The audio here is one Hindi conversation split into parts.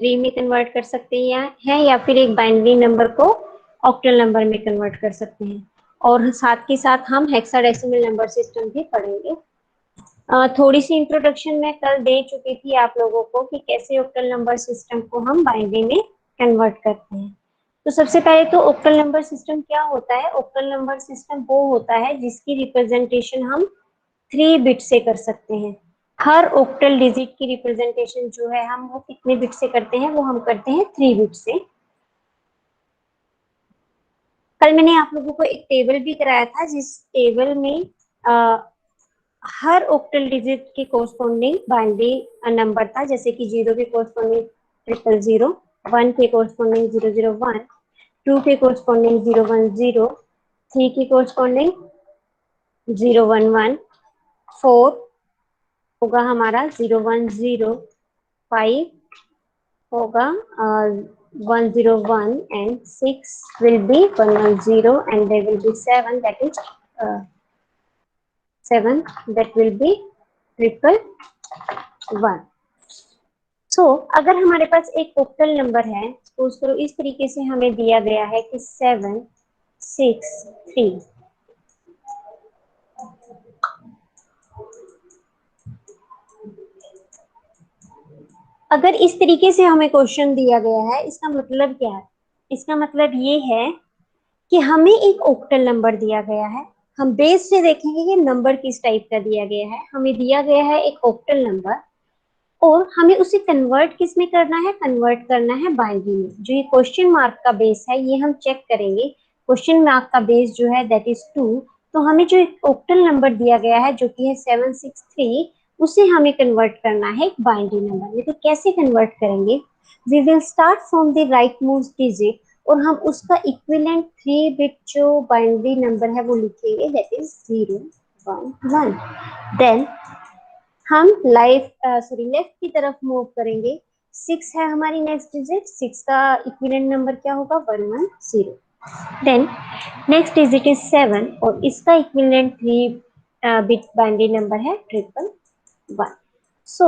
3 में कन्वर्ट कर सकते हैं या फिर एक बाइनरी नंबर को ऑक्टल नंबर में कन्वर्ट कर सकते हैं। और साथ के साथ हम हेक्साडेसिमल नंबर सिस्टम भी पढ़ेंगे। थोड़ी सी इंट्रोडक्शन मैं कल दे चुकी थी आप लोगों को कि कैसे ऑक्टल नंबर सिस्टम को हम बाइनरी में कन्वर्ट करते हैं। तो सबसे पहले तो ऑक्टल नंबर सिस्टम क्या होता है? ऑक्टल नंबर सिस्टम वो होता है जिसकी रिप्रेजेंटेशन हम 3 बिट से कर सकते हैं। हर ऑक्टल डिजिट की रिप्रेजेंटेशन जो है हम वो कितने बिट से करते हैं? वो हम करते हैं 3 बिट से। कल मैंने आप लोगों को एक टेबल भी कराया था जिस टेबल में हर ऑक्टल डिजिट के कोरस्पॉन्डिंग बाइनरी नंबर था, जैसे कि 0 के कोरस्पॉन्डिंग 000, 1 के कोरस्पॉन्डिंग 001, 2 के कोरस्पॉन्डिंग 010, 3 के कोरस्पॉन्डिंग 011, 4 होगा हमारा 010, 5 होगा 101 and 6 will be 110 and there will be 7 that is 7 that will be 111. सो अगर हमारे पास एक ऑक्टल नंबर है, सपोज करो इस तरीके से हमें दिया गया है कि 763। अगर इस तरीके से हमें क्वेश्चन दिया गया है, इसका मतलब क्या है? इसका मतलब ये है कि हमें एक ऑक्टल नंबर दिया गया है। हम बेस से देखेंगे कि नंबर किस टाइप का दिया गया है। हमें दिया गया है एक ऑक्टल नंबर और हमें उसे कन्वर्ट किस में करना है? कन्वर्ट करना है बाइनरी में। जो ये क्वेश्चन मार्क का बेस है ये हम चेक करेंगे। क्वेश्चन मार्क का बेस जो है दैट इज 2। तो हमें जो एक ऑक्टल नंबर दिया गया है जो कि है 763, उसे हमें कन्वर्ट करना है एक बाइनरी नंबर में। तो कैसे कन्वर्ट करेंगे? We will start from the right most digit और हम उसका इक्विवेलेंट 3 बिट जो बाइनरी नंबर है वो लिखेंगे दैट इज 011। देन हम लेफ्ट की तरफ मूव करेंगे। 6 है हमारी नेक्स्ट डिजिट, 6 का इक्विवेलेंट नंबर क्या होगा? 110। देन नेक्स्ट डिजिट इज 7 और इसका इक्विवेलेंट 3 बिट बाइनरी नंबर है 111। So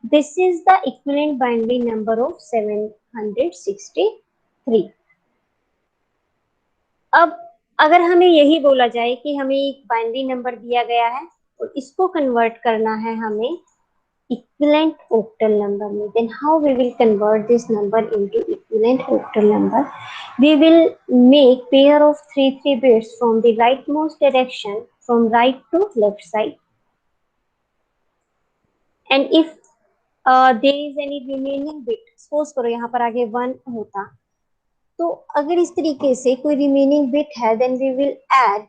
this is the equivalent binary number of 763। अब अगर हमें यही बोला जाए कि हमें एक बाइनरी नंबर दिया गया है और इसको कन्वर्ट करना है हमें equivalent octal number में, then how we will convert this number into equivalent octal number? We will make pair of 3 bits from the rightmost direction from right to left side, and if there is any remaining bit, suppose करो यहाँ पर आगे 1 होता, तो अगर इस तरीके से कोई remaining bit है then we will add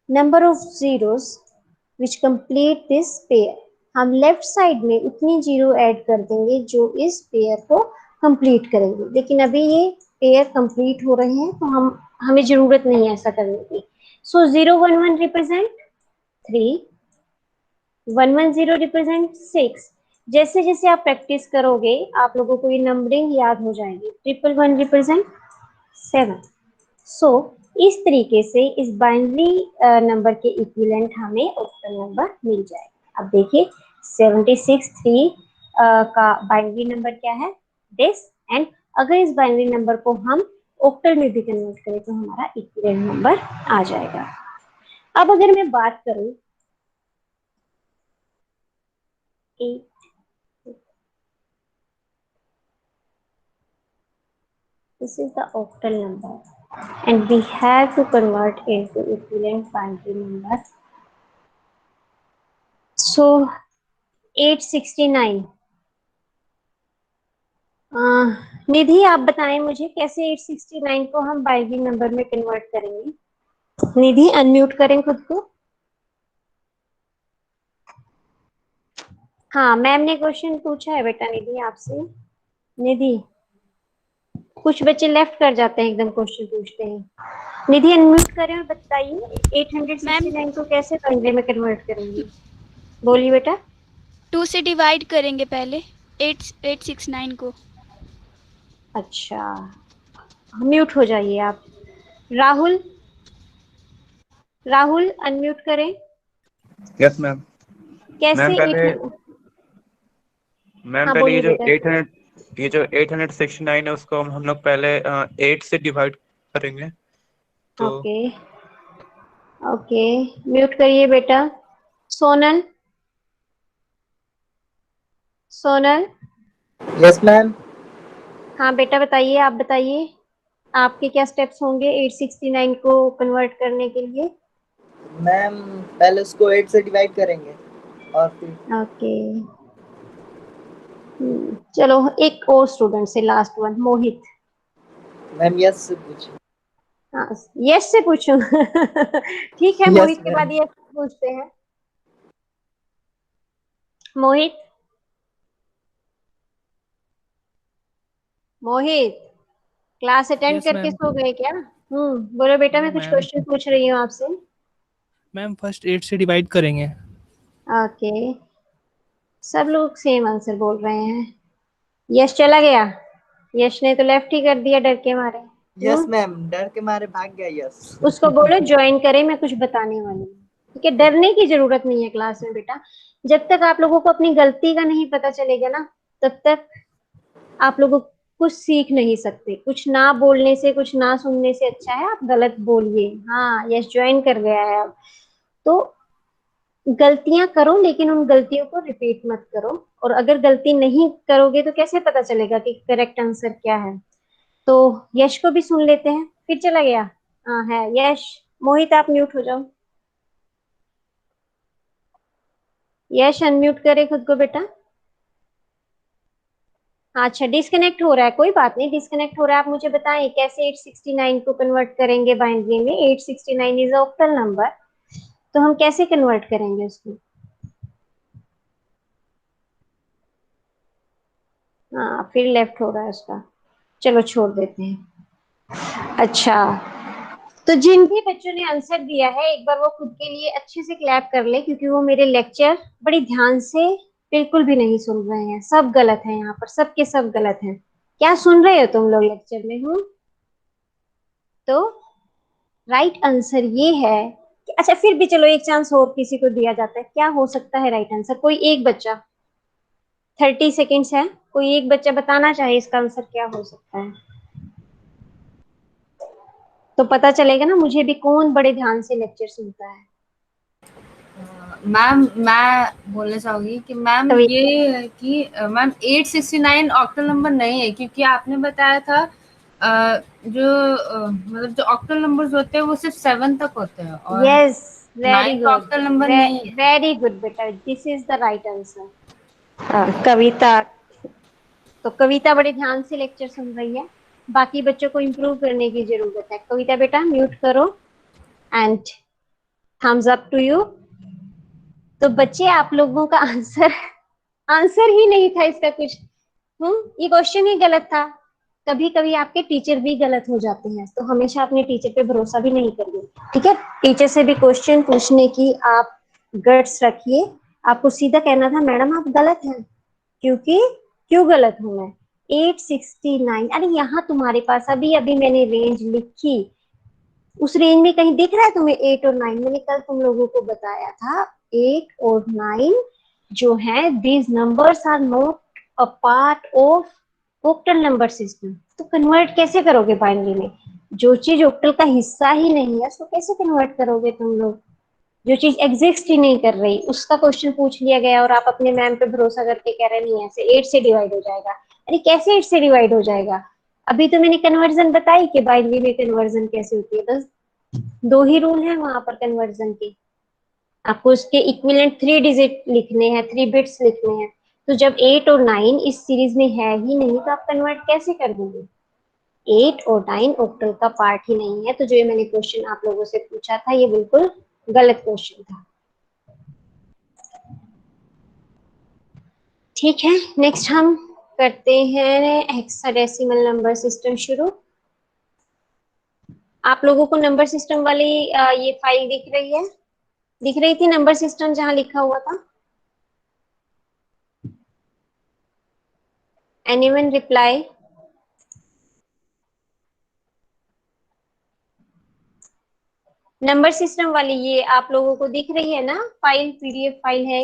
number of zeros which complete this pair. हम लेफ्ट साइड में उतनी जीरो ऐड कर देंगे जो इस पेयर को कंप्लीट करेंगे। लेकिन अभी ये पेयर कंप्लीट हो रहे हैं तो हमें जरूरत नहीं है ऐसा करने की। सो 011 रिप्रेजेंट 3, 110 रिप्रेजेंट 6। जैसे जैसे आप प्रैक्टिस करोगे आप लोगों को ये नंबरिंग याद हो जाएगी। 111 रिप्रेजेंट 7। सो इस तरीके से इस बाइनरी नंबर के इक्विवेलेंट हमें ऑक्टल नंबर मिल जाएगा। अब देखिए 763 का बाइनरी नंबर क्या है? दिस। एंड अगर इस बाइनरी नंबर को हम ऑक्टल में भी कन्वर्ट करें तो हमारा इक्विवेलेंट नंबर आ जाएगा। अब अगर मैं बात करूं 8, this is the octal number and we have to convert into equivalent binary number. So 869। निधि आप बताएं मुझे कैसे 869 को हम बाइनरी नंबर में कन्वर्ट करेंगे। निधि अनम्यूट करें खुद को। हाँ मैम ने क्वेश्चन पूछा है बेटा निधि आपसे। निधि कुछ बच्चे लेफ्ट कर जाते हैं एकदम क्वेश्चन पूछते हैं। निधि अनम्यूट करें और बताइए 869 को कैसे बाइनरी में कन्वर्ट करेंगे। बोलिए बेटा। 2 से डिवाइड करेंगे पहले 869 को। अच्छा म्यूट हो जाइए आप। राहुल, राहुल अनम्यूट करें। Yes ma'am. कैसे मैम पहले मैम हाँ पहले बोलिए बेटा। ये जो 869 है उसको हम लोग पहले 8 से डिवाइड करेंगे। तो ओके ओके, म्यूट करिए बेटा। सोनल, सोनल। Yes ma'am. हाँ बेटा बताइए, आप बताइए आपके क्या स्टेप्स होंगे 869 को कन्वर्ट करने के लिए। मैम पहले उसको 8 से डिवाइड करेंगे और फिर ओके, चलो एक और स्टूडेंट से, लास्ट वन, मोहित। मैम यस से पूछिए। हाँ, यश से पूछूं? ठीक है, यस मोहित के मैम। बाद यश से पूछते हैं। मोहित, मोहित, क्लास अटेंड यस करके मैम। सो गए क्या? बोलो बेटा, नो मैं कुछ मैम। क्वेश्चन पूछ रही हूँ आपसे। मैम फर्स्ट 8 से डिवाइड करेंगे। ओके, सब लोग सेम आंसर बोल रहे हैं। यश चला गया? यश ने तो लेफ्ट ही कर दिया डर के मारे। यस मैम, डर के मारे भाग गया यस। उसको बोलो ज्वाइन करे, मैं कुछ बताने वाली हूँ। ठीक है, डरने की जरूरत नहीं है क्लास में बेटा। जब तक आप लोगों को अपनी गलती का नहीं पता चलेगा ना, तब तक आप लोगों कुछ सीख नहीं सकते। कुछ ना बोलने से, कुछ ना सुनने से अच्छा है आप गलत बोलिए। हाँ, यस ज्वाइन कर गया है अब। तो गलतियां करो, लेकिन उन गलतियों को रिपीट मत करो। और अगर गलती नहीं करोगे तो कैसे पता चलेगा कि करेक्ट आंसर क्या है? तो यश को भी सुन लेते हैं। फिर चला गया? हाँ है यश। मोहित आप म्यूट हो जाओ। यश अनम्यूट करे खुद को बेटा। अच्छा, डिस्कनेक्ट हो रहा है, कोई बात नहीं, डिस्कनेक्ट हो रहा है। आप मुझे बताएं कैसे 869 को कन्वर्ट करेंगे बाइनरी में। 869 इज ऑक्टल नंबर, तो हम कैसे कन्वर्ट करेंगे उसको? हाँ, फिर लेफ्ट हो रहा है उसका, चलो छोड़ देते हैं। अच्छा, तो जिन भी बच्चों ने आंसर दिया है, एक बार वो खुद के लिए अच्छे से क्लैप कर ले, क्योंकि वो मेरे लेक्चर बड़ी ध्यान से बिल्कुल भी नहीं सुन रहे हैं। सब गलत है यहाँ पर, सबके सब गलत हैं। क्या सुन रहे हो तुम लोग लेक्चर में? तो राइट आंसर ये है कि, अच्छा फिर भी चलो एक चांस और किसी को दिया जाता है। क्या हो सकता है राइट आंसर? कोई एक बच्चा, 30 सेकेंड्स है, कोई एक बच्चा बताना चाहे इसका आंसर क्या हो सकता है, तो पता चलेगा ना मुझे भी कौन बड़े ध्यान से लेक्चर सुनता है। मैम मैं बोलना चाहूंगी कि मैम कभी ये है कि मैम 869 ऑक्टल नंबर नहीं है, क्योंकि आपने बताया था मतलब जो ऑक्टल नंबर्स होते हैं वो सिर्फ 7 तक होते हैं और yes, very 9 good, octal number नहीं है। वेरी गुड बेटा, this is the right answer. Kavita, तो कविता बड़े ध्यान से लेक्चर सुन रही है। बाकी बच्चों को इम्प्रूव करने की जरूरत है। कविता बेटा म्यूट करो and thumbs up to you. तो बच्चे आप लोगों का आंसर आंसर ही नहीं था इसका कुछ। ये क्वेश्चन ही गलत था। कभी कभी आपके टीचर भी गलत हो जाते हैं, तो हमेशा अपने टीचर पे भरोसा भी नहीं करिए। ठीक है, टीचर से भी क्वेश्चन पूछने की आप गट्स रखिए। आपको सीधा कहना था मैडम आप गलत हैं, क्योंकि क्यों गलत हूं मैं? 869, अरे यहाँ तुम्हारे पास अभी अभी मैंने रेंज लिखी, उस रेंज में कहीं दिख रहा है तुम्हें 8 और 9? मैंने कल तुम लोगों को बताया था 8 और 9 जो है, these numbers are not a part of octal number system. तो कन्वर्ट कैसे करोगे बाइनरी में? जो चीज ओक्टल का हिस्सा ही नहीं है उसको कैसे कन्वर्ट करोगे तुम लोग? जो चीज एग्जिस्ट ही नहीं कर रही उसका क्वेश्चन पूछ लिया गया और आप अपने मैम पे भरोसा करके कह रहे नहीं ऐसे 8 से डिवाइड हो जाएगा। अरे कैसे 8 से डिवाइड हो जाएगा? अभी तो मैंने कन्वर्जन बताई कि बाइनरी में कन्वर्जन कैसे होती है। बस दो ही रूल है वहां पर कन्वर्जन के। आपको उसके इक्विवेलेंट 3 डिजिट लिखने हैं, 3 बिट्स लिखने हैं। तो जब 8 और 9 इस सीरीज में है ही नहीं, तो आप कन्वर्ट कैसे कर देंगे? 8 और 9 ऑक्टल का पार्ट ही नहीं है। तो जो ये मैंने क्वेश्चन आप लोगों से पूछा था, ये बिल्कुल गलत क्वेश्चन था। ठीक है, नेक्स्ट हम करते हैं हेक्साडेसिमल नंबर सिस्टम शुरू। आप लोगों को नंबर सिस्टम वाली ये फाइल दिख रही है? दिख रही थी नंबर सिस्टम जहां लिखा हुआ था? Anyone reply? नंबर सिस्टम वाली ये आप लोगों को दिख रही है ना फाइल? पीडीएफ फाइल है।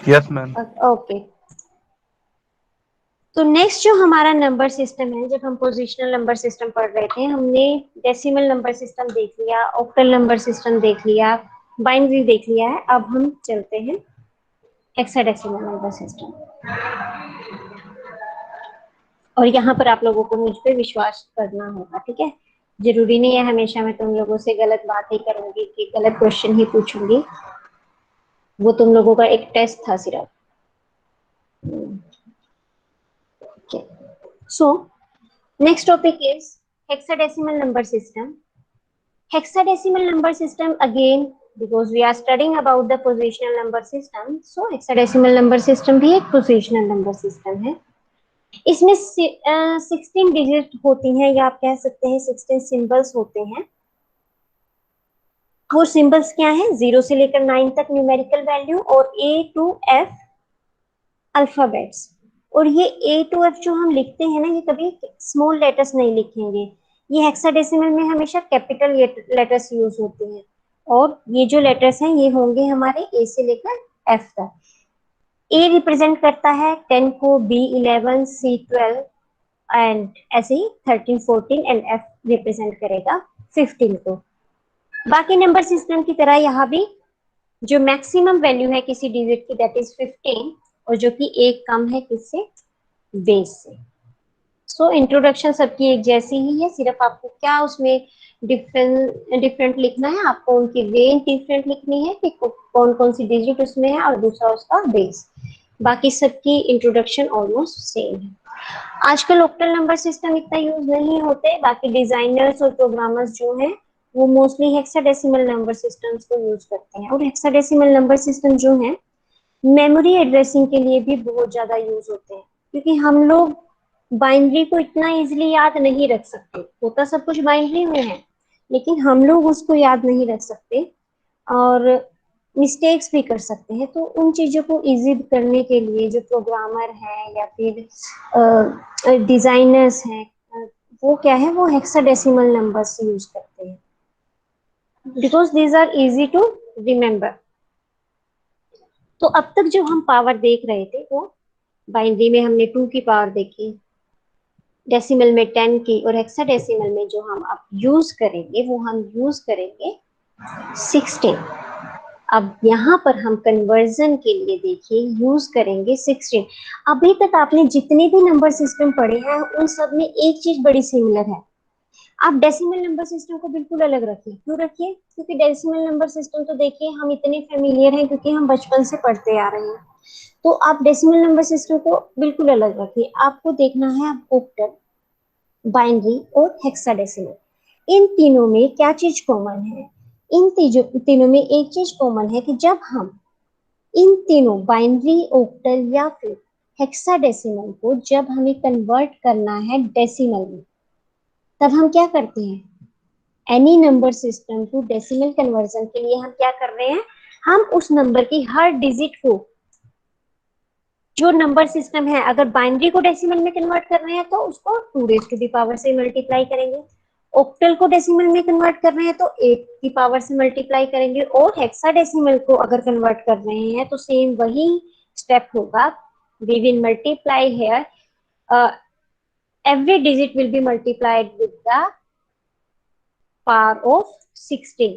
Yes ma'am. ओके, तो नेक्स्ट जो हमारा नंबर सिस्टम है, जब हम पोजिशनल नंबर सिस्टम पढ़ रहे थे, हमने डेसिमल नंबर सिस्टम देख लिया, ऑक्टल नंबर सिस्टम देख लिया, बाइनरी देख लिया है। अब हम चलते हैं हेक्साडेसिमल नंबर सिस्टम, और यहाँ पर आप लोगों को मुझ पे विश्वास करना होगा, ठीक है। जरूरी नहीं है हमेशा मैं तुम लोगों से गलत बात ही करूंगी कि गलत क्वेश्चन ही पूछूंगी, वो तुम लोगों का एक टेस्ट था सिर्फ। Okay. So next topic is hexadecimal number system. Hexadecimal number system again, because we are studying about the positional number system, so hexadecimal number system भी एक positional number system है। इसमें 16 डिजिट होती हैं, या आप कह सकते हैं 16 सिंबल्स होते हैं। वो सिंबल्स क्या हैं? 0 से लेकर 9 तक न्यूमेरिकल वैल्यू, और A to F अल्फाबेट्स। और ये A to F जो हम लिखते हैं ना, ये कभी स्मॉल लेटर्स नहीं लिखेंगे, ये हेक्साडेसिमल में हमेशा कैपिटल लेटर्स यूज होते हैं। और ये जो लेटर्स हैं ये होंगे हमारे A से लेकर F तक। A रिप्रेजेंट करता है 10 को, B 11, C 12, एंड ऐसे ही 13 14, एंड F रिप्रेजेंट करेगा 15 को। बाकी नंबर सिस्टम की तरह यहाँ भी जो मैक्सिमम वैल्यू है किसी डिजिट की, दैट इज 15, और जो कि एक कम है किससे? बेस से। सो इंट्रोडक्शन सबकी एक जैसी ही है, सिर्फ आपको क्या उसमें डिफरेंट लिखना है, आपको उनकी रेंज डिफरेंट लिखनी है कि कौन कौन सी डिजिट उसमें है, और दूसरा उसका बेस। बाकी सबकी इंट्रोडक्शन ऑलमोस्ट सेम है। आजकल ऑक्टल नंबर सिस्टम इतना यूज नहीं होते, बाकी डिजाइनर्स और प्रोग्रामर्स जो हैं वो मोस्टली हेक्साडेसिमल नंबर सिस्टम्स को यूज करते हैं। और हेक्साडेसिमल नंबर सिस्टम जो है मेमोरी एड्रेसिंग के लिए भी बहुत ज्यादा यूज होते हैं, क्योंकि हम लोग बाइनरी को इतना इजीली याद नहीं रख सकते। होता सब कुछ बाइनरी में है, लेकिन हम लोग उसको याद नहीं रख सकते और मिस्टेक्स भी कर सकते हैं। तो उन चीजों को इजी करने के लिए जो प्रोग्रामर है या फिर डिजाइनर्स हैं, वो क्या है, वो हेक्साडेसिमल नंबर्स यूज करते हैं, because these are easy to remember. तो अब तक जो हम पावर देख रहे थे वो बाइनरी में हमने 2 की पावर देखी, डेसिमल में 10 की, और हेक्साडेसिमल में जो हम अब यूज करेंगे वो हम यूज करेंगे 16। अब यहाँ पर हम कन्वर्जन के लिए देखिए यूज करेंगे 16। अभी तक आपने जितने भी नंबर सिस्टम पढ़े हैं उन सब में एक चीज बड़ी सिमिलर है, आप डेसिमल नंबर सिस्टम को बिल्कुल अलग रखिए। क्यों रखिए? क्योंकि डेसिमल नंबर सिस्टम तो देखिए हम इतने फेमिलियर हैं क्योंकि हम बचपन से पढ़ते आ रहे हैं, तो आप डेसिमल नंबर सिस्टम को बिल्कुल अलग रखिए। आपको देखना है आप ऑक्टल, बाइनरी और हेक्साडेसिमल, इन तीनों में क्या चीज कॉमन है? इन तीनों में एक चीज कॉमन है कि जब हम इन तीनों बाइनरी, ऑक्टल या फिर हेक्साडेसिमल को जब हमें कन्वर्ट करना है डेसिमल में, तब हम क्या करते हैं? Any number system to decimal conversion के लिए हम क्या कर रहे हैं? हम उस नंबर की हर डिजिट को, जो नंबर सिस्टम है, अगर बाइनरी को डेसिमल में कन्वर्ट कर रहे हैं तो उसको 2 रेज़ टू द पावर से मल्टीप्लाई करेंगे, ऑक्टल को डेसिमल में कन्वर्ट कर रहे हैं तो 8 की पावर से मल्टीप्लाई करेंगे, और हेक्साडेसिमल को अगर कन्वर्ट कर रहे हैं तो सेम वही स्टेप होगा। We will multiply here, every digit will be multiplied with the power of 16।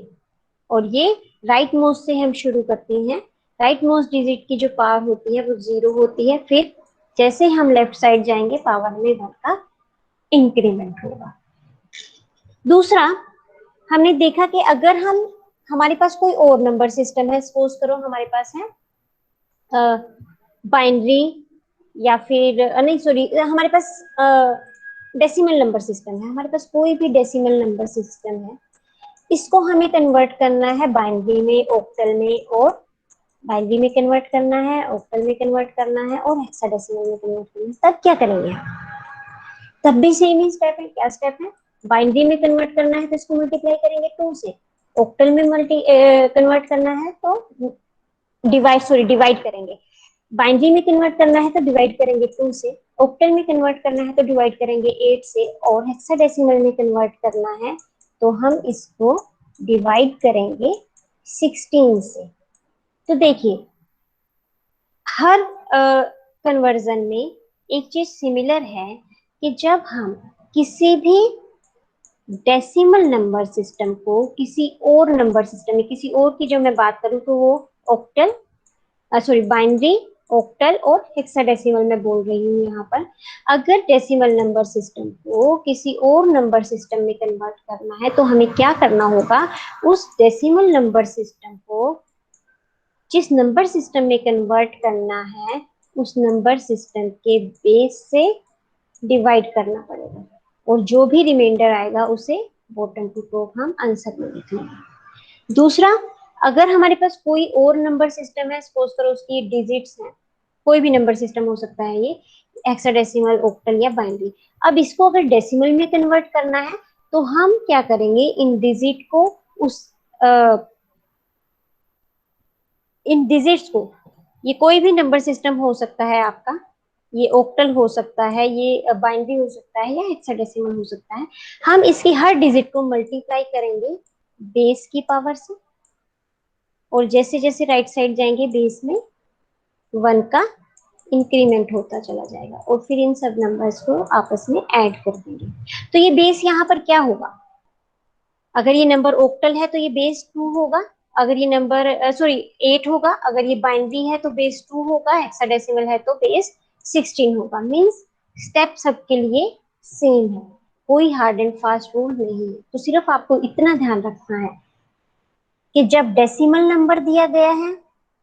और ये राइट मोस्ट से हम शुरू करते हैं। राइट मोस्ट डिजिट की जो पावर होती है वो 0 होती है, फिर जैसे हम लेफ्ट साइड जाएंगे पावर में 1 का इंक्रीमेंट होगा। दूसरा, हमने देखा कि अगर हमारे पास कोई और नंबर सिस्टम है, सपोज करो हमारे पास है बाइनरी या फिर नहीं सॉरी, हमारे पास डेसिमल नंबर सिस्टम है, हमारे पास कोई भी डेसिमल नंबर सिस्टम है, इसको हमें कन्वर्ट करना है बाइनरी में, ऑक्टल में, और बाइनरी में कन्वर्ट करना है, ऑक्टल में कन्वर्ट करना है, और हेक्साडेसिमल में कन्वर्ट करना है। तब क्या करेंगे? तब भी सेम ही स्टेप है। क्या स्टेप है? बाइनरी में कन्वर्ट करना है तो इसको मल्टीप्लाई करेंगे 2 से, ऑक्टल में कन्वर्ट करना है तो डिवाइड करेंगे, बाइनरी में कन्वर्ट करना है तो डिवाइड करेंगे 2 से, ऑक्टल में कन्वर्ट करना है तो डिवाइड करेंगे 8 से, और हेक्साडेसिमल में कन्वर्ट करना है तो हम इसको डिवाइड करेंगे 16 से। तो देखिए हर कन्वर्जन में एक चीज सिमिलर है कि जब हम किसी भी डेसिमल नंबर सिस्टम को किसी और नंबर सिस्टम में, किसी और की जो मैं बात करूं तो वो ऑक्टल, सॉरी बाइनरी, ऑक्टल और हेक्साडेसिमल में बोल रही हूँ यहाँ पर। अगर डेसिमल नंबर सिस्टम को किसी और नंबर सिस्टम में कन्वर्ट करना है तो हमें क्या करना होगा, उस डेसिमल नंबर सिस्टम को जिस नंबर सिस्टम में कन्वर्ट करना है उस नंबर सिस्टम के बेस से डिवाइड करना पड़ेगा, और जो भी रिमाइंडर आएगा उसे बॉटम टू टॉप हम आंसर में लिख लेंगे। दूसरा, अगर हमारे पास कोई और नंबर सिस्टम है, सपोज करो उसकी डिजिट्स हैं, कोई भी नंबर सिस्टम हो सकता है ये, हेक्साडेसिमल, ऑक्टल या बाइनरी। अब इसको अगर डेसिमल में कन्वर्ट करना है तो हम क्या करेंगे, इन डिजिट को उस इन डिजिट्स को, ये कोई भी नंबर सिस्टम हो सकता है आपका, ये ऑक्टल हो सकता है, ये बाइनरी हो सकता है या हेक्साडेसिमल हो सकता है, हम इसकी हर डिजिट को मल्टीप्लाई करेंगे बेस की पावर से, और जैसे जैसे राइट साइड जाएंगे बेस में 1 का इंक्रीमेंट होता चला जाएगा, और फिर इन सब नंबर्स को आपस में ऐड कर देंगे। तो ये बेस यहाँ पर क्या होगा, अगर ये नंबर ऑक्टल है तो ये बेस 2 होगा, अगर ये नंबर सॉरी 8 होगा, अगर ये बाइनरी है तो बेस 2 होगा, हेक्साडेसिमल है तो बेस 16 होगा। मींस स्टेप सबके लिए सेम है, कोई हार्ड एंड फास्ट रूल नहीं है। तो सिर्फ आपको इतना ध्यान रखना है कि जब डेसिमल नंबर दिया गया है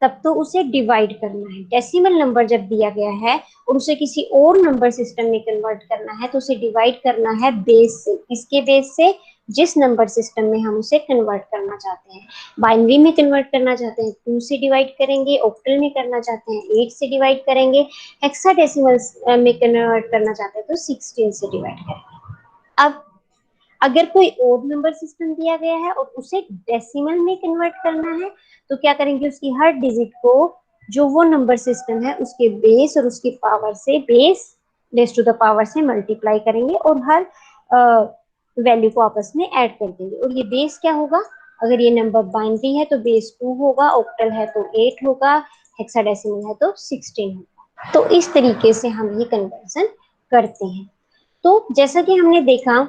तब तो उसे डिवाइड करना है, डेसिमल नंबर जब दिया गया है और उसे किसी और नंबर सिस्टम में कन्वर्ट करना है तो उसे डिवाइड करना है बेस से। किसके बेस से, जिस नंबर सिस्टम में हम उसे कन्वर्ट करना चाहते हैं। बाइनरी में कन्वर्ट करना चाहते हैं 2 से डिवाइड करेंगे, ऑक्टल में करना चाहते हैं 8 से डिवाइड करेंगे, हेक्साडेसिमल में कन्वर्ट करना चाहते हैं तो 16 से डिवाइड करेंगे। अब अगर कोई और नंबर सिस्टम दिया गया है और उसे डेसिमल में कन्वर्ट करना है तो क्या करेंगे, उसकी हर डिजिट को जो वो नंबर सिस्टम है उसके बेस और उसकी पावर से, base raise to the power से मल्टीप्लाई करेंगे और हर वैल्यू को आपस में ऐड कर देंगे। और ये बेस क्या होगा, अगर ये नंबर बाइनरी है तो बेस 2 होगा, ऑक्टल है तो 8 होगा, हेक्साडेसिमल है तो 16 होगा। तो इस तरीके से हम ये कन्वर्जन करते हैं। तो जैसा कि हमने देखा,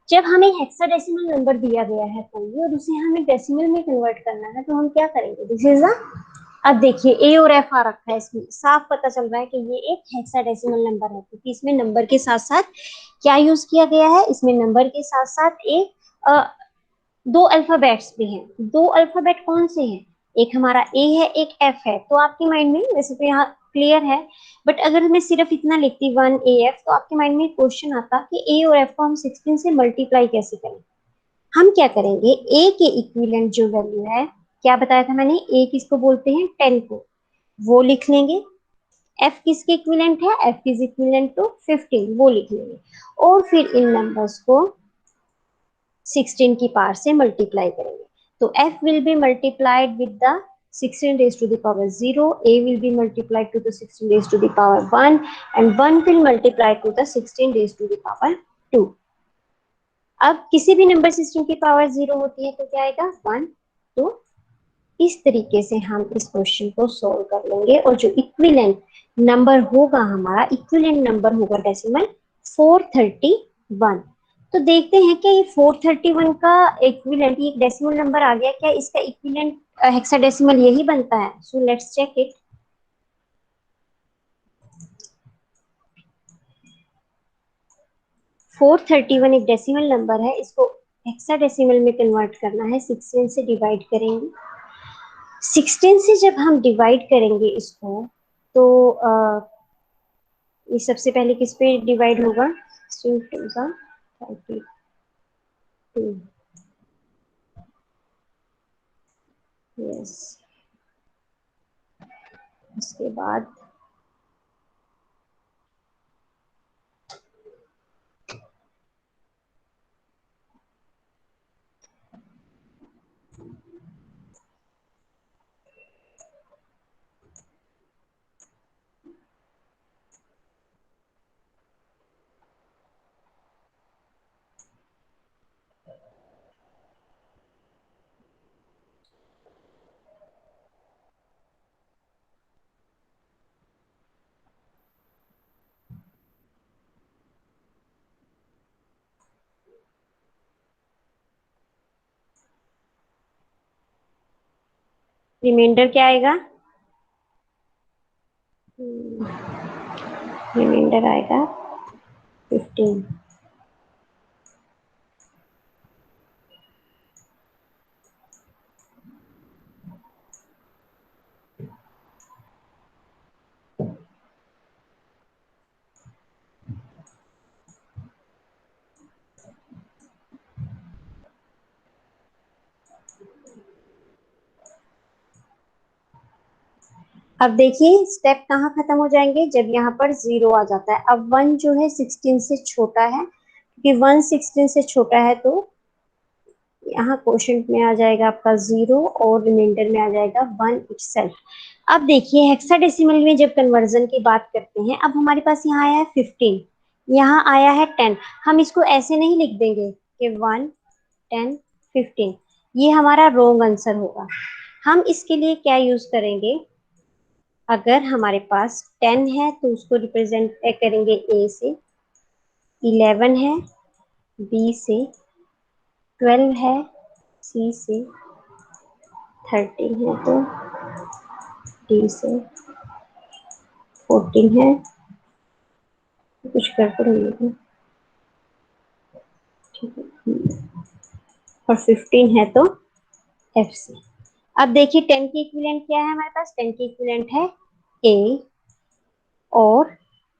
जब हमें हेक्साडेसिमल नंबर दिया गया है कोई और उसे हमें डेसिमल में कन्वर्ट करना है तो हम क्या करेंगे, दिस इज अ, अब देखिए ए और एफ आ रखा है, इसमें साफ पता चल रहा है कि ये एक हेक्साडेसिमल नंबर है, क्योंकि इसमें नंबर के साथ साथ क्या यूज किया गया है, इसमें नंबर के साथ साथ एक दो अल्फाबेट्स भी हैं। दो अल्फाबेट कौन से हैं, एक हमारा ए है एक एफ है। तो आपके माइंड में वैसे तो यहाँ क्लियर है, बट अगर मैं सिर्फ इतना लिखती 1 AF तो आपके माइंड में क्वेश्चन आता कि ए और एफ को हम 16 से मल्टीप्लाई कैसे करें। हम क्या करेंगे, ए के इक्विवेलेंट जो वैल्यू है, क्या बताया था मैंने, ए किसको बोलते हैं 10 को, वो लिख लेंगे। एफ किसके इक्विवेलेंट है, एफ इज इक्विवेलेंट टू 15, वो लिख लेंगे। और फिर इन नंबर्स को 16 की पावर से मल्टीप्लाई करेंगे। तो f will be multiplied with the 16 raised to the power 0, a will be multiplied to the 16 raised to the power 1, and 1 will multiply to the 16 raised to the power 2. अब किसी भी नंबर सिस्टम की पावर 0 होती है तो क्या आएगा 1। तो इस तरीके से हम इस क्वेश्चन को सॉल्व कर लेंगे, और जो इक्विवेलेंट नंबर होगा हमारा, इक्विवेलेंट नंबर होगा डेसिमल 431। तो देखते हैं क्या ये 431 का इक्विवेलेंट, ये एक डेसिमल नंबर आ गया, क्या इसका इक्विवेलेंट हेक्साडेसिमल यही बनता है। So let's check it. For 431 एक डेसिमल नंबर है, इसको हेक्साडेसिमल में कन्वर्ट करना है, 16 से डिवाइड करेंगे। 16 से जब हम डिवाइड करेंगे इसको तो ये सबसे पहले किस पे डिवाइड होगा, 32 यस, उसके बाद रिमाइंडर क्या आएगा? रिमाइंडर आएगा 15। अब देखिए स्टेप कहाँ खत्म हो जाएंगे, जब यहाँ पर 0 आ जाता है। अब 1 जो है 16 से छोटा है, क्योंकि 1 16 से छोटा है तो यहाँ क्वोशंट में आ जाएगा आपका 0 और रिमाइंडर में आ जाएगा 1 इटसेल्फ। अब देखिए हेक्साडेसिमल में जब कन्वर्जन की बात करते हैं, अब हमारे पास यहाँ आया है 15, यहाँ आया है 10। हम इसको ऐसे नहीं लिख देंगे कि 1 10 15, ये हमारा रॉन्ग आंसर होगा। हम इसके लिए क्या यूज करेंगे, अगर हमारे पास 10 है तो उसको रिप्रेजेंट करेंगे ए से, 11 है बी से, 12 है सी से, 13 है तो डी से, 14 है कुछ गड़बड़ हुई है, ठीक है, और 15 है तो एफ से। अब देखिए 10 की इक्विवेलेंट क्या है हमारे पास, 10 की इक्विवेलेंट है ए, और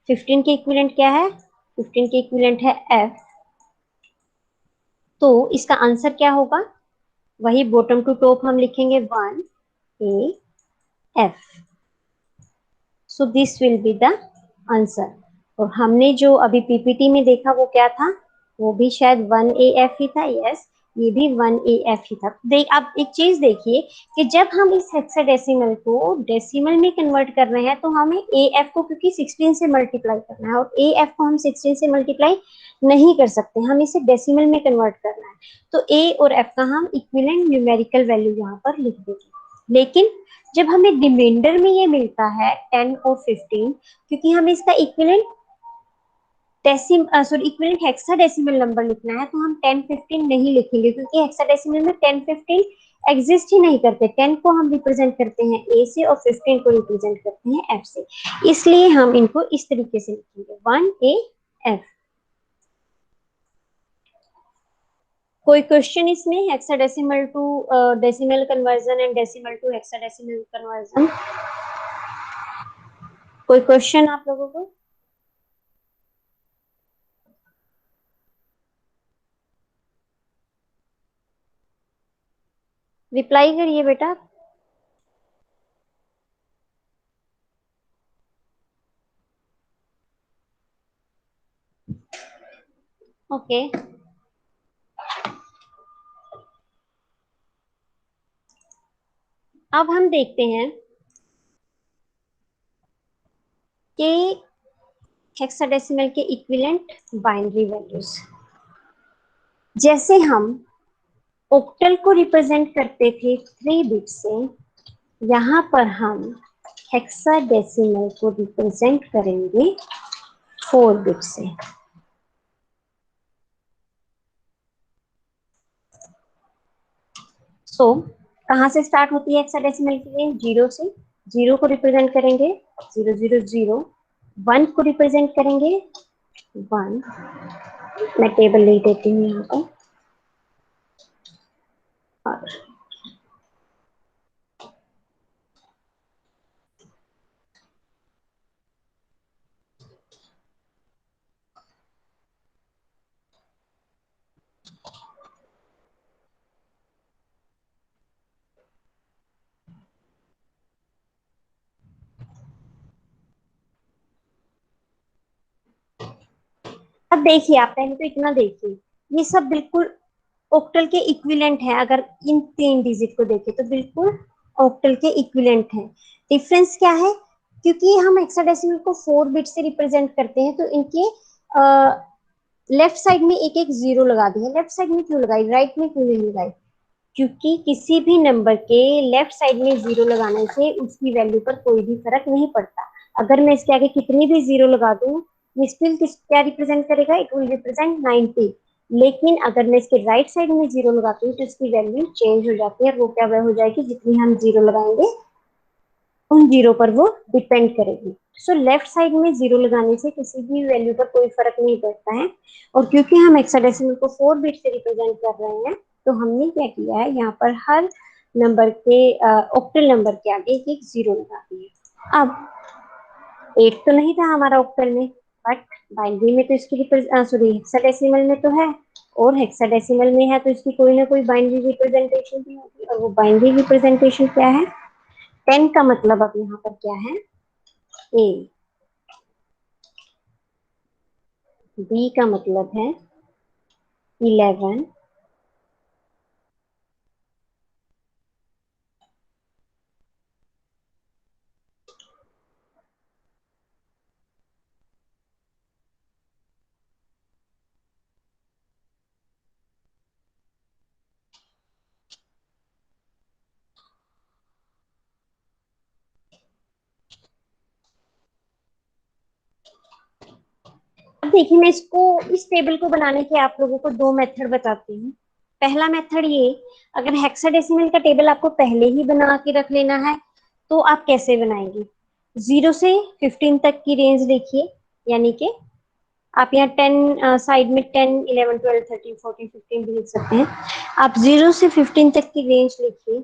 15 की इक्विवेलेंट क्या है, 15 की इक्विवेलेंट है एफ। तो इसका आंसर क्या होगा, वही बॉटम टू टॉप हम लिखेंगे 1 A F. So this will be the answer. और हमने जो अभी पीपीटी में देखा वो क्या था, वो भी शायद 1 ए एफ ही था। यस, ये भी 1 ए एफ ही था। देख आप एक चीज देखिए कि जब हम इस हेक्साडेसिमल को डेसिमल में कन्वर्ट कर रहे हैं तो हमें ए एफ को क्योंकि 16 से मल्टीप्लाई करना है, और ए एफ को हम 16 से मल्टीप्लाई नहीं कर सकते, हम इसे डेसिमल में कन्वर्ट करना है। तो ए और एफ का हम इक्विवेलेंट न्यूमेरिकल वैल्यू यहाँ पर लिख देंगे। लेकिन जब हमें रिमाइंडर में ये मिलता है 10 और 15, क्योंकि हमें इसका इक्विवेलेंट इक्विवेलेंट हेक्साडेसिमल नंबर लिखना है, तो हम 10 15 नहीं लिखेंगे, क्योंकि हेक्साडेसिमल में 10 15 एग्जिस्ट ही नहीं करते। 10 को हम रिप्रेजेंट करते हैं ए से और 15 को रिप्रेजेंट करते हैं एफ से, इसलिए हम इनको इस तरीके से लिखेंगे 1 ए एफ। कोई क्वेश्चन इसमें, hexadecimal to decimal conversion and decimal to hexadecimal conversion, कोई क्वेश्चन आप लोगों को? रिप्लाई करिए बेटा। ओके अब हम देखते हैं कि हेक्साडेसिमल के इक्विवेलेंट बाइनरी वैल्यूज। जैसे हम ऑक्टल को रिप्रेजेंट करते थे 3 बिट से, यहाँ पर हम हेक्साडेसिमल को रिप्रेजेंट करेंगे 4 बिट से। सो कहाँ से स्टार्ट होती है हेक्साडेसिमल के लिए, 0 से। 0 को रिप्रेजेंट करेंगे 0 0 0, 1 को रिप्रेजेंट करेंगे 1, मैं टेबल लिख देती हूँ यहाँ पर, और अब देखिए आप पहले तो इतना देखिए, ये सब बिल्कुल ऑक्टल के इक्विवेलेंट है। अगर इन 3 डिजिट को देखें तो बिल्कुल ऑक्टल के इक्विवेलेंट है। डिफरेंस क्या है, क्योंकि हम हेक्साडेसिमल को 4 बिट से रिप्रेजेंट करते हैं तो इनके लेफ्ट साइड में एक एक 0 लगा दिया। लेफ्ट साइड में क्यों लगाई, राइट में क्यों नहीं लगाई, क्योंकि किसी भी नंबर के लेफ्ट साइड में 0 लगाने से उसकी वैल्यू पर कोई भी फर्क नहीं पड़ता। अगर मैं इसके आगे कितनी भी 0 लगा दूं, ये स्टिल क्या रिप्रेजेंट करेगा, इट विल रिप्रेजेंट 90। लेकिन अगर मैं इसके राइट साइड में जीरो लगाती हूँ तो इसकी वैल्यू चेंज हो जाती है, और वो क्या हो जाएगी, जितनी हम जीरो लगाएंगे उन जीरो पर वो डिपेंड करेगी। सो लेफ्ट साइड में जीरो लगाने से किसी भी वैल्यू पर कोई फर्क नहीं पड़ता है, और क्योंकि हम हेक्साडेसिमल को 4 बिट से रिप्रेजेंट कर रहे हैं तो हमने क्या किया है, यहाँ पर हर नंबर के ऑक्टल नंबर के आगे एक एक जीरो लगा दिए। अब 8 तो नहीं था हमारा ऑक्टल में, बट बाइनरी में तो इसकी सॉरी हेक्साडेसिमल में तो है, और हेक्साडेसिमल में है तो इसकी कोई ना कोई बाइनरी रिप्रेजेंटेशन भी होगी, और वो बाइनरी रिप्रेजेंटेशन क्या है, 10 का मतलब अब यहाँ पर क्या है, ए, बी का मतलब है 11, अब देखिए मैं इसको, इस टेबल को बनाने के आप लोगों को दो मेथड बताती हूँ। पहला मेथड ये, अगर हेक्साडेसिमल का टेबल आपको पहले ही बना के रख लेना है तो आप कैसे बनाएंगे, 0 से 15 तक की रेंज लिखिए, यानी कि आप यहाँ 10 साइड में 10, 11, 12, 13, 14, 15 भी लिख सकते हैं। आप 0 से 15 तक की रेंज लिखिए,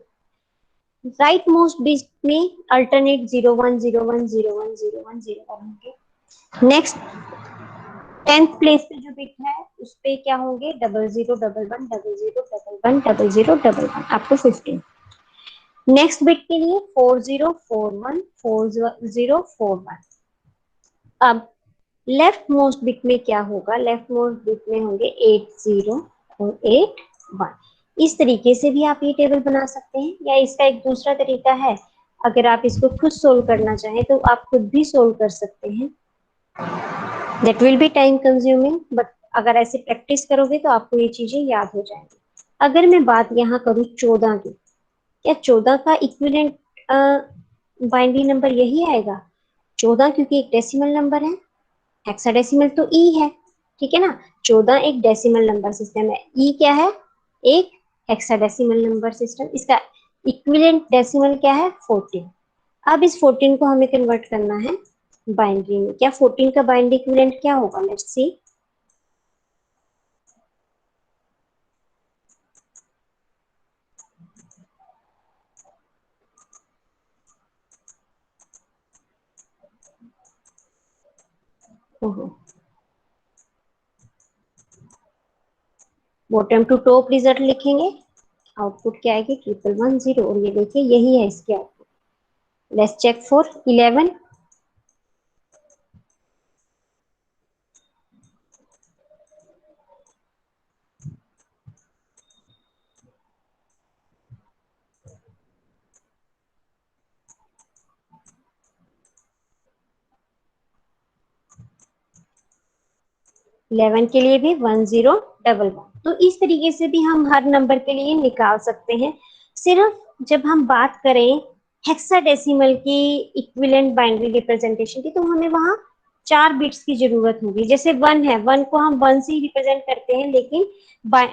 राइट मोस्ट बिट में अल्टरनेट 01, 01, 01, 01, 01 होंगे। नेक्स्ट 10th प्लेस पे जो बिट है उस पे क्या होंगे, 00, 11, 00, 11, 00, 11, आपको 15। नेक्स्ट बिट के लिए 40, 41, 40, 41। अब लेफ्ट मोस्ट बिट में क्या होगा, लेफ्ट मोस्ट बिट में होंगे 80 और 81। इस तरीके से भी आप ये टेबल बना सकते हैं, या इसका एक दूसरा तरीका है, अगर आप इसको खुद सोल्व करना चाहें तो आप खुद भी सोल्व कर सकते हैं, that will be time consuming, but अगर ऐसे प्रैक्टिस करोगे तो आपको ये चीजें याद हो जाएंगी। अगर मैं बात यहाँ करूँ 14 की, क्या 14 का इक्विवेलेंट बाइनरी नंबर यही आएगा, 14 क्योंकि एक डेसिमल नंबर है, हेक्साडेसिमल तो ई है, ठीक है ना, 14 एक डेसिमल नंबर सिस्टम है, ई क्या है, एक हेक्साडेसिमल नंबर सिस्टम, इसका इक्विवेलेंट डेसिमल क्या है, 14। अब इस 14 को हमें कन्वर्ट करना है बाइनरी में, क्या 14 का बाइनरी इक्विवेलेंट क्या होगा, let's see. Bottom to top result लिखेंगे, आउटपुट क्या आएगी, 1110, और ये देखिए यही है इसके output. Let's check for 11। Eleven के लिए भी 1011। तो इस तरीके से भी हम हर नंबर के लिए निकाल सकते हैं। सिर्फ जब हम बात करें हेक्साडेसिमल की इक्विवेलेंट बाइनरी रिप्रेजेंटेशन की, तो हमें वहां 4 बिट्स की जरूरत होगी। जैसे 1 है, 1 को हम 1 से ही रिप्रेजेंट करते हैं, लेकिन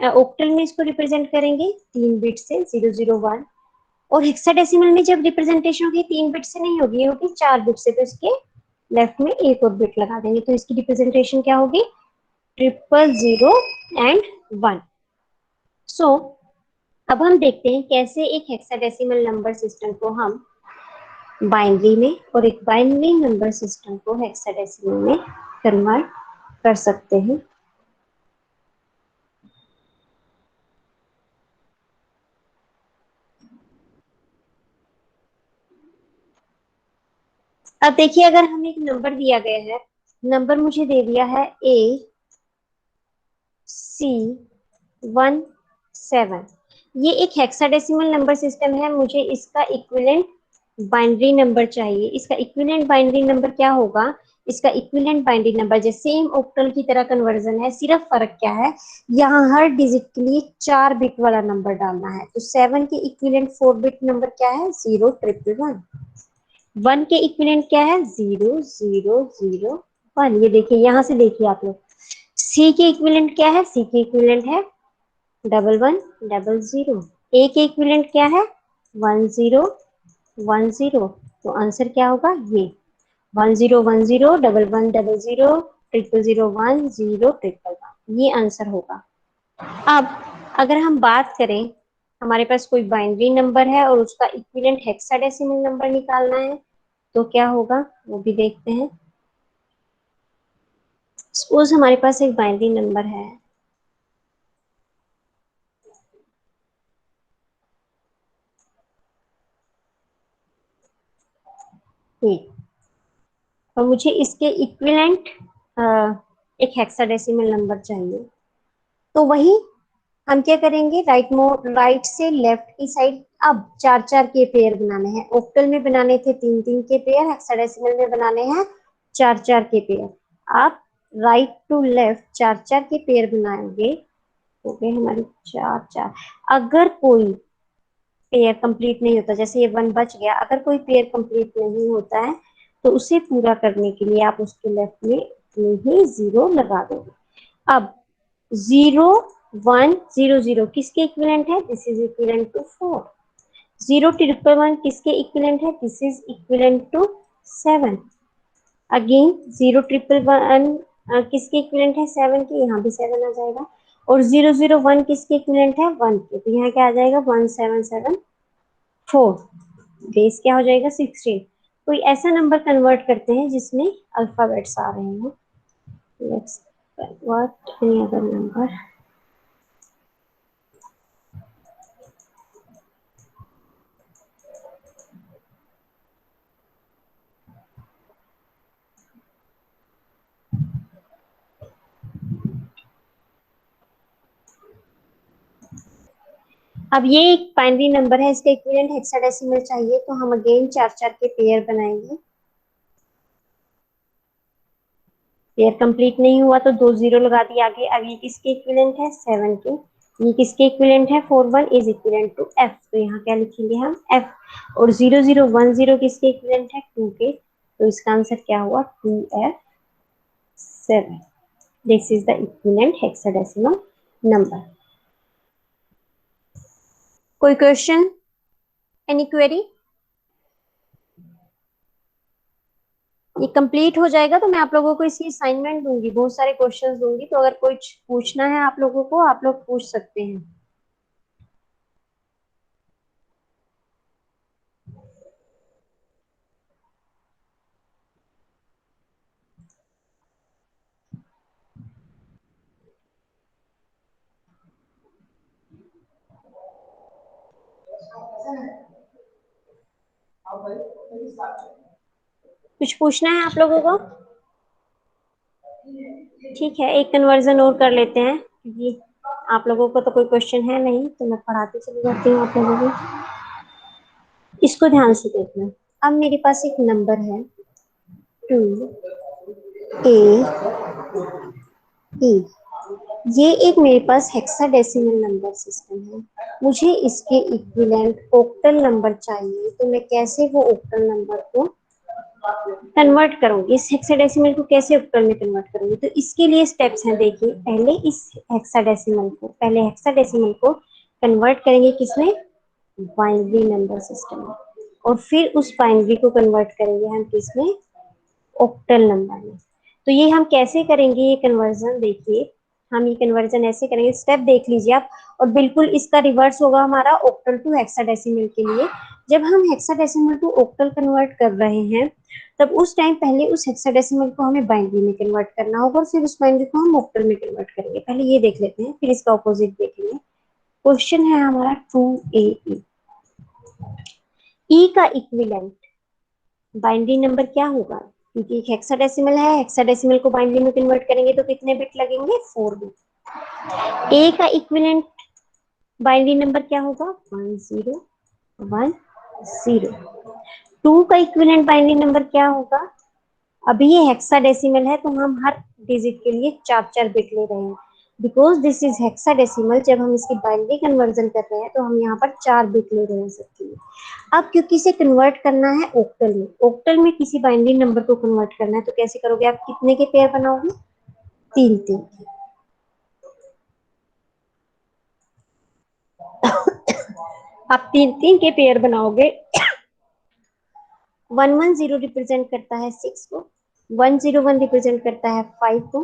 ऑक्टल में इसको रिप्रेजेंट करेंगे 3 बिट से, 001। और हेक्साडेसिमल में जब रिप्रेजेंटेशन होगी 3 बिट से नहीं होगी, ये होगी 4 बिट से, तो इसके लेफ्ट में एक और बिट लगा देंगे, तो इसकी रिप्रेजेंटेशन क्या होगी, 000 and 1। सो अब हम देखते हैं कैसे एक हेक्साडेसिमल नंबर सिस्टम को हम बाइनरी में और एक बाइनरी नंबर सिस्टम को हेक्साडेसिमल में कन्वर्ट कर सकते हैं। अब देखिए, अगर हमें एक नंबर दिया गया है, नंबर मुझे दे दिया है AC17, ये एक हेक्साडेसिमल नंबर सिस्टम है, मुझे इसका इक्विवेलेंट बाइनरी नंबर चाहिए। इसका इक्विवेलेंट बाइनरी नंबर क्या होगा, इसका इक्विवेलेंट बाइनरी नंबर जैसे सेम ऑक्टल की तरह कन्वर्जन है, सिर्फ फर्क क्या है, यहाँ हर डिजिट के लिए 4 बिट वाला नंबर डालना है। तो 7 के इक्विवेलेंट 4 बिट नंबर क्या है, 01111। 1 के इक्विवेलेंट क्या है, 0001। ये देखिए, यहाँ से देखिए आप लोग सी के इक्विवेलेंट क्या है? सी के इक्विवेलेंट है 1100। ए के इक्विवेलेंट क्या है? 1010। तो आंसर क्या होगा? ये 1010 1100 000 100 ये आंसर होगा। अब अगर हम बात करें, हमारे पास कोई बाइनरी नंबर है और उसका इक्विवेलेंट हेक्साडेसिमल नंबर निकालना है, तो क्या होगा वो भी देखते हैं। सपोज हमारे पास एक बाइनरी नंबर है, और मुझे इसके इक्विवेलेंट एक हेक्साडेसिमल नंबर चाहिए, तो वही हम क्या करेंगे, राइट से लेफ्ट की साइड अब 4-4 के पेयर बनाने हैं। ऑक्टल में बनाने थे 3-3 के पेयर, हेक्साडेसिमल में बनाने हैं 4-4 के पेयर। आप राइट टू लेफ्ट 4-4 के पेयर बनाएंगे, हो गए हमारे 4-4। अगर कोई पेयर कंप्लीट नहीं होता, जैसे ये 1 बच गया, अगर कोई पेयर कंप्लीट नहीं होता है तो उसे पूरा करने के लिए आप उसके लेफ्ट में ही 0 लगा दोगे। अब 0 1 0 0 किसके इक्विवेलेंट है? This is equivalent to 4। 0 1 1 किसके इक्विवेलेंट है? This is equivalent to 7। Again 0 1 1 किसके इक्विवेलेंट है? 7 के, यहाँ भी 7 आ जाएगा। और 0 0 1 किसके इक्विवेलेंट है? 1 के, तो यहाँ क्या आ जाएगा? 1 7 7 4। बेस क्या हो जाएगा? 16। कोई ऐसा नंबर कन्वर्ट करते हैं जिसमें अल्फाबेट्स आ रहे हैं। Let's what any other number. अब ये एक बाइनरी नंबर है, इसका इक्विवेलेंट हेक्साडेसिमल चाहिए, तो हम अगेन 4-4 के पेयर बनाएंगे। पेयर कंप्लीट नहीं हुआ तो 2 0 लगा दिए आगे। अब ये किसके इक्विवेलेंट है? 7 के। ये किसके इक्विवेलेंट है? 4 1 इज इक्विवेलेंट टू f, तो यहाँ क्या लिखेंगे हम? f। और 0 0 1 0 किसके इक्विवेलेंट है? 2 के, तो इसका आंसर क्या हुआ? 2f7। This is the equivalent hexadecimal number. कोई क्वेश्चन, एनी क्वेरी? ये कंप्लीट हो जाएगा तो मैं आप लोगों को इसकी असाइनमेंट दूंगी, बहुत सारे क्वेश्चंस दूंगी, तो अगर कुछ पूछना है आप लोगों को, आप लोग पूछ सकते हैं। कुछ पूछना है आप लोगों को? ठीक है, एक कन्वर्जन और कर लेते हैं, क्योंकि आप लोगों को तो कोई क्वेश्चन है नहीं, तो मैं पढ़ाती चली जाती हूँ आप लोगों को। इसको ध्यान से देखना। अब मेरे पास एक नंबर है 2 8 ये एक मेरे पास हेक्साडेसिमल नंबर सिस्टम है। मुझे इसके इक्विवेलेंट ऑक्टल नंबर चाहिए, तो मैं कैसे वो ऑक्टल नंबर को कन्वर्ट करूंगी, इस हेक्साडेसिमल को कैसे ऑक्टल में कन्वर्ट करूंगी? तो इसके लिए स्टेप्स हैं, देखिए। पहले हेक्साडेसिमल को कन्वर्ट करेंगे किसमें? बाइनरी नंबर सिस्टम में। और फिर उस बाइनरी को कन्वर्ट करेंगे हम किसमें? ऑक्टल नंबर में। तो ये हम कैसे करेंगे ये कन्वर्जन? देखिए, हम ये कन्वर्जन ऐसे करेंगे, स्टेप देख लीजिए आप। और बिल्कुल इसका रिवर्स होगा हमारा ऑक्टल टू हेक्साडेसिमल के लिए। जब हम हेक्साडेसिमल टू ऑक्टल कन्वर्ट कर रहे हैं, तब उस टाइम पहले उस हेक्साडेसिमल को हमें बाइनरी में कन्वर्ट करना होगा, और फिर उस बाइनरी को हम ऑक्टल में कन्वर्ट करेंगे। पहले ये देख लेते हैं, फिर इसका ऑपोजिट देखेंगे। क्वेश्चन है हमारा 2a। ई का इक्विवेलेंट बाइनरी नंबर क्या होगा? क्योंकि एक हेक्साडेसिमल है, हेक्साडेसिमल को बाइनरी में कन्वर्ट करेंगे तो कितने बिट लगेंगे? 4 बिट। ए का इक्विवेलेंट बाइनरी नंबर क्या होगा? 1010। 2 का इक्विवेलेंट बाइनरी नंबर क्या होगा? अभी ये हेक्साडेसिमल है, तो हम हर डिजिट के लिए 4-4 बिट ले रहे हैं। बिकॉज दिस इज हेक्साडेसिमल, जब हम इसकी बाइनरी कन्वर्जन कर रहे हैं तो हम यहाँ पर 4 बिट ले रहे हैं सबके लिए। अब क्योंकि इसे कन्वर्ट करना है ऑक्टल में, ऑक्टल में किसी बाइनरी नंबर को कन्वर्ट करना है, तो कैसे करोगे आप? कितने के पेयर बनाओगे? 3-3 के। आप 3 3 के पेयर बनाओगे। 110 रिप्रेजेंट करता है 6 को, 101 रिप्रेजेंट करता है 5 को,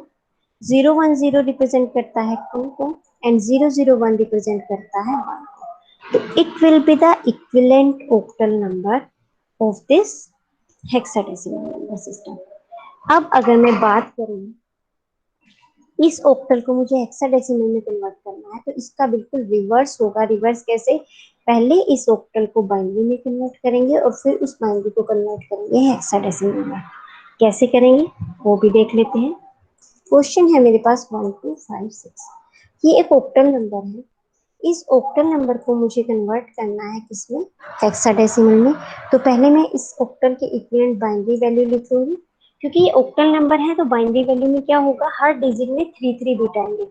010 रिप्रेजेंट करता है 2 को, एंड 001 रिप्रेजेंट करता है 1 को। तो it will be the equivalent octal number of this hexadecimal number system. अब अगर मैं बात करूं, इस ऑक्टल को मुझे हेक्साडेसिमल में कन्वर्ट करना है, तो इसका बिल्कुल रिवर्स होगा। रिवर्स कैसे? पहले इस ऑक्टल को बाइनरी में कन्वर्ट करेंगे और फिर उस बाइनरी को कन्वर्ट करेंगे हेक्साडेसिमल में। कैसे करेंगे वो भी देख लेते हैं। क्वेश्चन है मेरे पास 1 2 5 6। ये एक ऑक्टल नंबर है। इस ऑक्टल नंबर को मुझे कन्वर्ट करना है किसमें? हेक्साडेसिमल में। तो पहले मैं इस ऑक्टल के इक्विवेलेंट बाइनरी वैल्यू लिख लूंगी, क्योंकि ये ऑक्टल नंबर है तो बाइनरी वैल्यू में क्या होगा, हर डिजिट में 3 3 बिट आएंगे।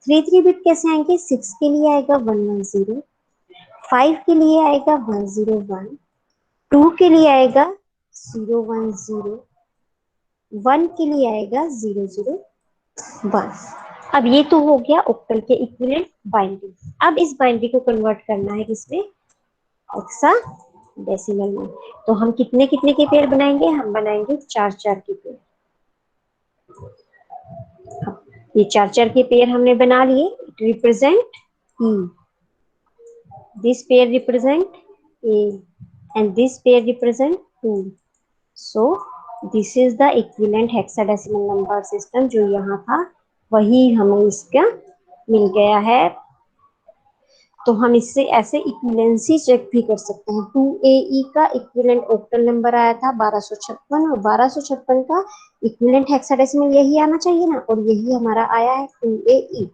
3 3 बिट कैसे आएंगे? 6 के लिए आएगा 110, 5 के लिए आएगा 101, 2 के लिए आएगा 010, 1 के लिए आएगा 001। अब ये तो हो गया ऑक्टल के इक्विवेलेंट बाइनरी। अब इस बाइनरी को कन्वर्ट करना है किसमें? हेक्साडेसिमल में। तो हम कितने कितने के पेयर बनाएंगे? हम बनाएंगे 4 4 के पेयर। ये 4 4 के पेयर हमने बना लिए। It represent E, this pair represent a, and this pair represent 2। So this is the equivalent hexadecimal number system. जो यहाँ था वही हमें इसका मिल गया है। तो हम इससे ऐसे इक्विवेलेंसी चेक भी कर सकते हैं। 2AE का इक्विवेलेंट ऑक्टल नंबर आया था 1256, और 1256 का इक्विवेलेंट हेक्साडेसिमल यही आना चाहिए ना, और यही हमारा आया है 2AE।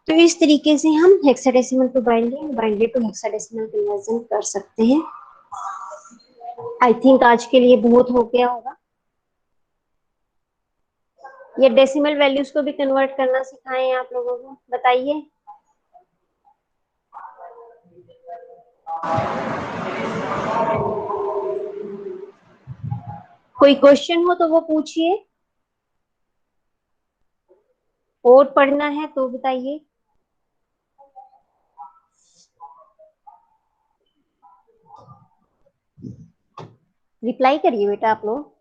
तो इस तरीके से हम hexadecimal to binary, binary to hexadecimal conversion कर सकते हैं। आई थिंक आज के लिए बहुत हो गया होगा। ये डेसिमल वैल्यूज को भी कन्वर्ट करना सिखाएं आप लोगों को, बताइए। कोई क्वेश्चन हो तो वो पूछिए, और पढ़ना है तो बताइए। रिप्लाई करिए बेटा आप लोग।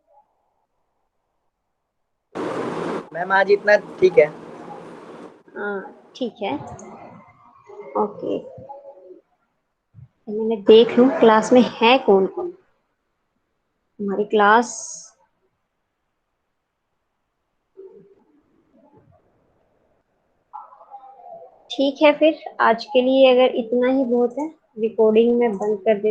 मैम आज इतना ठीक है। हाँ ठीक है, ओके। मैंने देख लूं क्लास में है कौन कौन। हमारी क्लास ठीक है। फिर आज के लिए अगर इतना ही बहुत है, रिकॉर्डिंग में बंद कर दे।